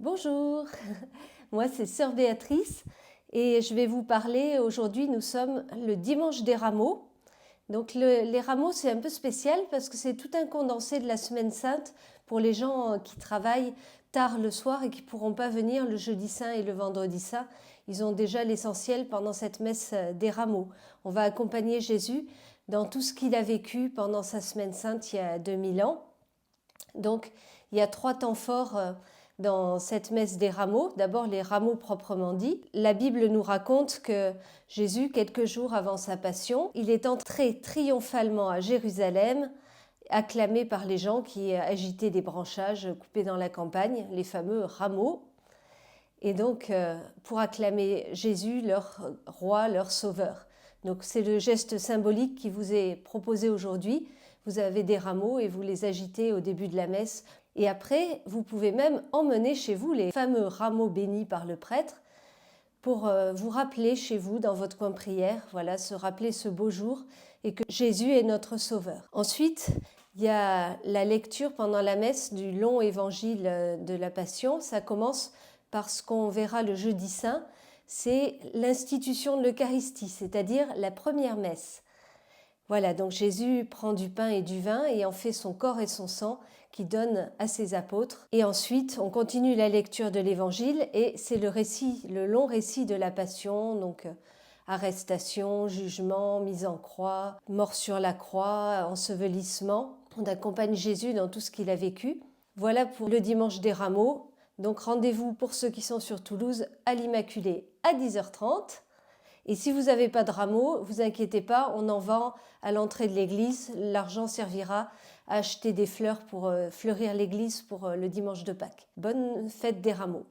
Bonjour, moi c'est Sœur Béatrice et je vais vous parler aujourd'hui, nous sommes le dimanche des rameaux. Donc les rameaux c'est un peu spécial parce que c'est tout un condensé de la semaine sainte pour les gens qui travaillent tard le soir et qui ne pourront pas venir le jeudi saint et le vendredi saint. Ils ont déjà l'essentiel pendant cette messe des rameaux. On va accompagner Jésus dans tout ce qu'il a vécu pendant sa semaine sainte il y a 2000 ans. Donc il y a 3 temps forts dans cette messe des rameaux. D'abord les rameaux proprement dits. La Bible nous raconte que Jésus, quelques jours avant sa passion, il est entré triomphalement à Jérusalem, acclamé par les gens qui agitaient des branchages coupés dans la campagne, les fameux rameaux. Et donc pour acclamer Jésus, leur roi, leur sauveur. Donc c'est le geste symbolique qui vous est proposé aujourd'hui. Vous avez des rameaux et vous les agitez au début de la messe. Et après, vous pouvez même emmener chez vous les fameux rameaux bénis par le prêtre pour vous rappeler chez vous, dans votre coin prière, voilà, se rappeler ce beau jour et que Jésus est notre sauveur. Ensuite, il y a la lecture pendant la messe du long évangile de la Passion. Ça commence par ce qu'on verra le jeudi saint, c'est l'institution de l'Eucharistie, c'est-à-dire la première messe. Voilà, donc Jésus prend du pain et du vin et en fait son corps et son sang qu'il donne à ses apôtres. Et ensuite, on continue la lecture de l'Évangile et c'est le long récit de la Passion, donc arrestation, jugement, mise en croix, mort sur la croix, ensevelissement. On accompagne Jésus dans tout ce qu'il a vécu. Voilà pour le dimanche des rameaux. Donc rendez-vous pour ceux qui sont sur Toulouse à l'Immaculée à 10h30. Et si vous n'avez pas de rameaux, vous inquiétez pas, on en vend à l'entrée de l'église. L'argent servira à acheter des fleurs pour fleurir l'église pour le dimanche de Pâques. Bonne fête des rameaux.